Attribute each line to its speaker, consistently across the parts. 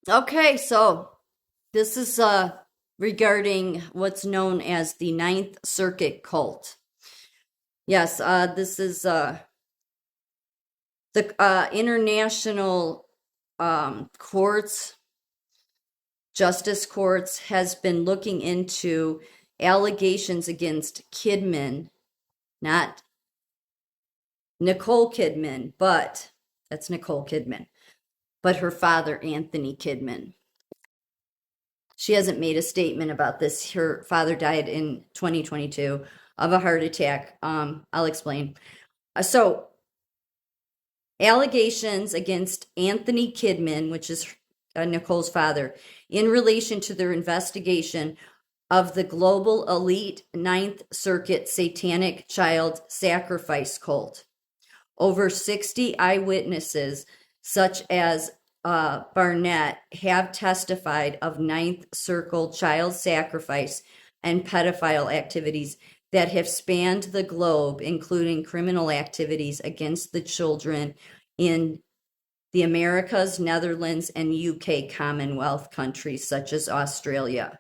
Speaker 1: Okay, so this is regarding what's known as the Ninth Circuit cult. Yes, this is the international courts, justice courts, has been looking into allegations against Kidman, not Nicole Kidman, but that's Nicole Kidman, but her father, Anthony Kidman. She hasn't made a statement about this. Her father died in 2022 of a heart attack. I'll explain. So, allegations against Anthony Kidman, which is Nicole's father, in relation to their investigation of the global elite Ninth Circuit satanic child sacrifice cult. Over 60 eyewitnesses, such as Barnett, have testified of Ninth Circle child sacrifice and pedophile activities that have spanned the globe, including criminal activities against the children in the Americas, Netherlands, and UK Commonwealth countries such as Australia.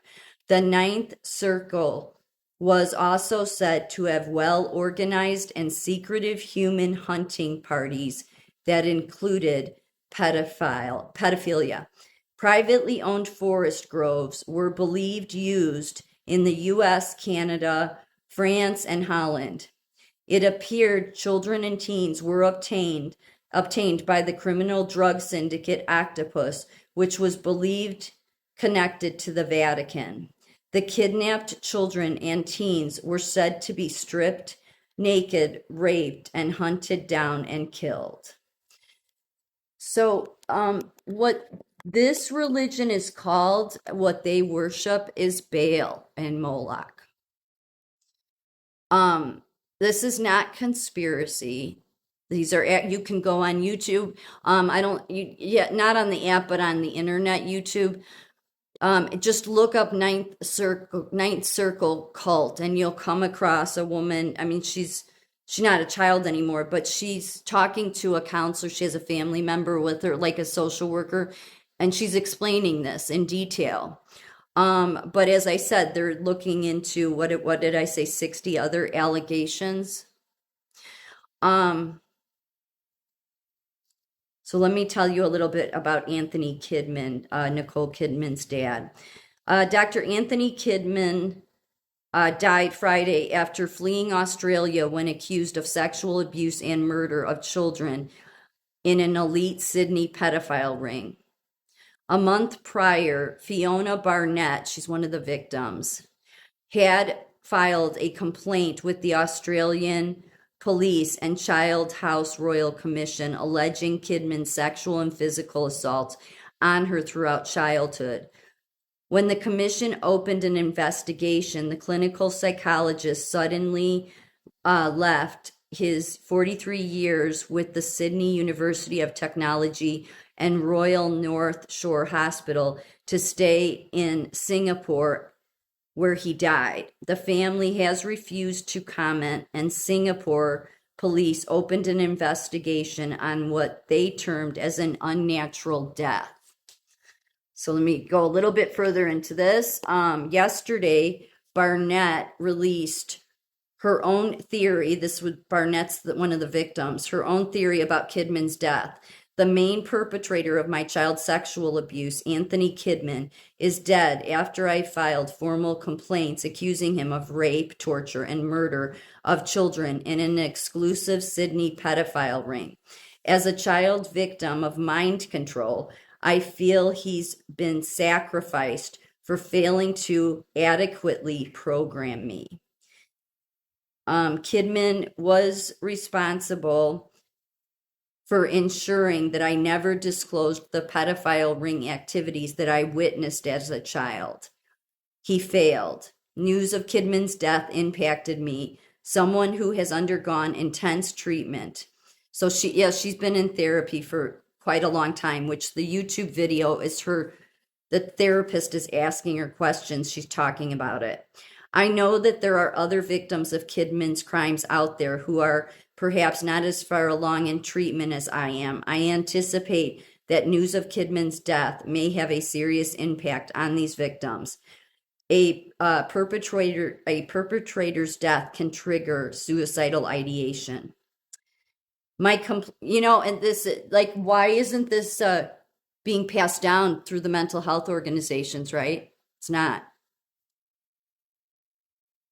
Speaker 1: The Ninth Circle was also said to have well-organized and secretive human hunting parties that included pedophilia. Privately owned forest groves were believed used in the US, Canada, France, and Holland. It appeared children and teens were obtained by the criminal drug syndicate Octopus, which was believed connected to the Vatican. The kidnapped children and teens were said to be stripped naked, raped, and hunted down and killed. So, what this religion is called, what they worship, is Baal and Moloch. This is not conspiracy. These are you can go on YouTube. I don't not on the app, but on the internet, YouTube. Just look up Ninth Circle cult, and you'll come across a woman. I mean, she's not a child anymore, but she's talking to a counselor. She has a family member with her, like a social worker, and she's explaining this in detail. But as I said, they're looking into what did I say, 60 other allegations. So let me tell you a little bit about Anthony Kidman, Nicole Kidman's dad. Dr. Anthony Kidman died Friday after fleeing Australia when accused of sexual abuse and murder of children in an elite Sydney pedophile ring. A month prior, Fiona Barnett, she's one of the victims, had filed a complaint with the Australian Police and Child House Royal Commission alleging Kidman's sexual and physical assault on her throughout childhood. When the commission opened an investigation, the clinical psychologist suddenly left his 43 years with the Sydney University of Technology and Royal North Shore Hospital to stay in Singapore, where he died. The family has refused to comment, and Singapore police opened an investigation on what they termed as an unnatural death. So let me go a little bit further into this. Yesterday, Barnett released her own theory. This was Barnett's one of the victims, her own theory about Kidman's death. The main perpetrator of my child sexual abuse, Anthony Kidman, is dead after I filed formal complaints accusing him of rape, torture, and murder of children in an exclusive Sydney pedophile ring. As a child victim of mind control, I feel he's been sacrificed for failing to adequately program me. Kidman was responsible for ensuring that I never disclosed the pedophile ring activities that I witnessed as a child. He failed. News of Kidman's death impacted me, someone who has undergone intense treatment. So she's been in therapy for quite a long time, which the YouTube video is the therapist is asking her questions. She's talking about it. I know that there are other victims of Kidman's crimes out there who are perhaps not as far along in treatment as I am. I anticipate that news of Kidman's death may have a serious impact on these victims. A perpetrator's death can trigger suicidal ideation. And this, like, why isn't this being passed down through the mental health organizations, right? It's not.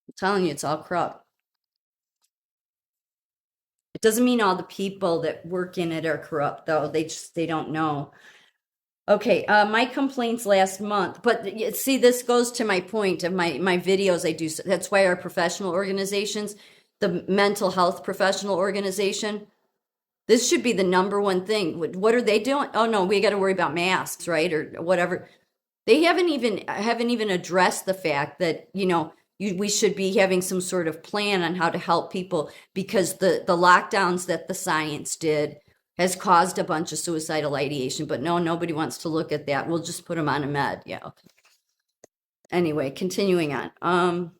Speaker 1: I'm telling you, it's all corrupt. It doesn't mean all the people that work in it are corrupt, though. They don't know. Okay, my complaints last month, but see, this goes to my point of my videos I do. That's why our professional organizations, the mental health professional organization, this should be the number one thing. What are they doing? Oh no, we got to worry about masks, right, or whatever. They haven't even addressed the fact that we should be having some sort of plan on how to help people, because the lockdowns that the science did has caused a bunch of suicidal ideation. But no, nobody wants to look at that. We'll just put them on a med. Yeah. Okay. Anyway, continuing on.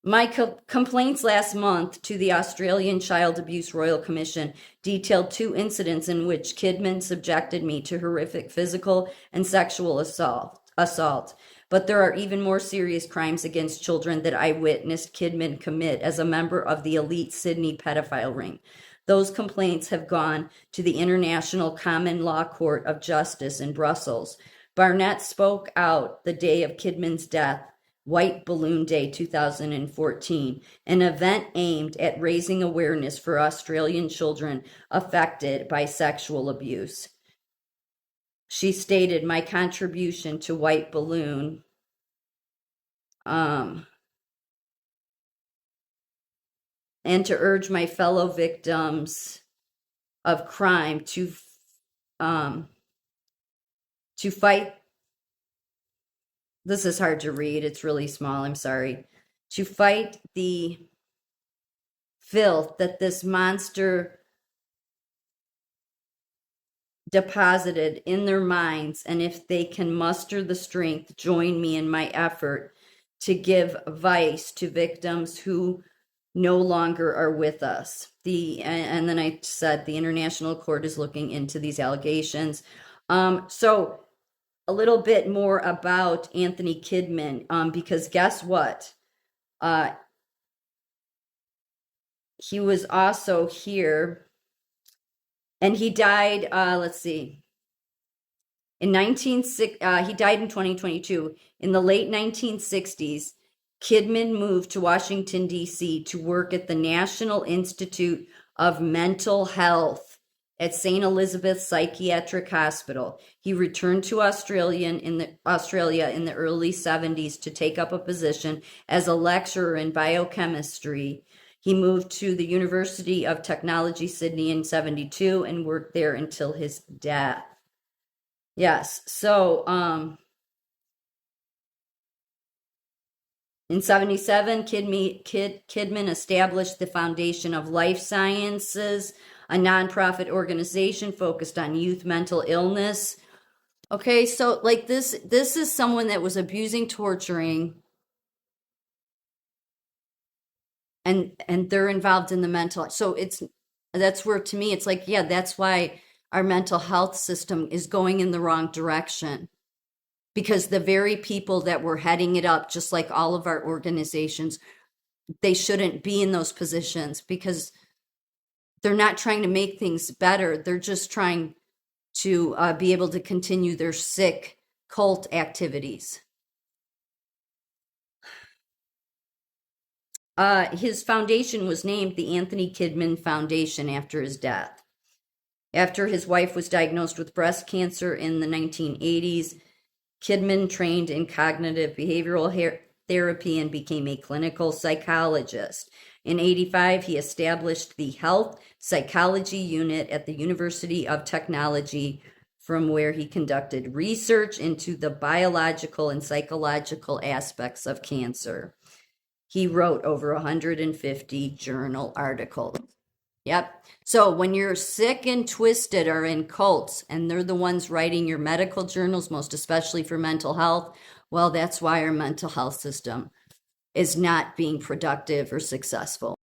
Speaker 1: My complaints last month to the Australian Child Abuse Royal Commission detailed 2 incidents in which Kidman subjected me to horrific physical and sexual assault. But there are even more serious crimes against children that I witnessed Kidman commit as a member of the elite Sydney pedophile ring. Those complaints have gone to the International Common Law Court of Justice in Brussels. Barnett spoke out the day of Kidman's death, White Balloon Day 2014, an event aimed at raising awareness for Australian children affected by sexual abuse. She stated, my contribution to White Balloon and to urge my fellow victims of crime to fight. This is hard to read. It's really small. I'm sorry. To fight the filth that this monster deposited in their minds, and if they can muster the strength, join me in my effort to give voice to victims who no longer are with us. And then I said the International Court is looking into these allegations. So a little bit more about Anthony Kidman, because guess what? He was also here, and he died, let's see, he died in 2022. In the late 1960s, Kidman moved to Washington, D.C. to work at the National Institute of Mental Health at St. Elizabeth's Psychiatric Hospital. He returned to Australia in the early 70s to take up a position as a lecturer in biochemistry. He moved to the University of Technology, Sydney in 72 and worked there until his death. Yes, so in 77, Kidman established the Foundation of Life Sciences, a nonprofit organization focused on youth mental illness. Okay, so like this is someone that was abusing, torturing, and they're involved in the mental. So that's where, to me, it's like, yeah, that's why our mental health system is going in the wrong direction. Because the very people that were heading it up, just like all of our organizations, they shouldn't be in those positions, because they're not trying to make things better. They're just trying to be able to continue their sick cult activities. His foundation was named the Anthony Kidman Foundation after his death. After his wife was diagnosed with breast cancer in the 1980s, Kidman trained in cognitive behavioral therapy and became a clinical psychologist. In 1985, he established the Health Psychology Unit at the University of Technology, from where he conducted research into the biological and psychological aspects of cancer. He wrote over 150 journal articles. Yep. So when you're sick and twisted or in cults, and they're the ones writing your medical journals, most especially for mental health, well, that's why our mental health system is not being productive or successful.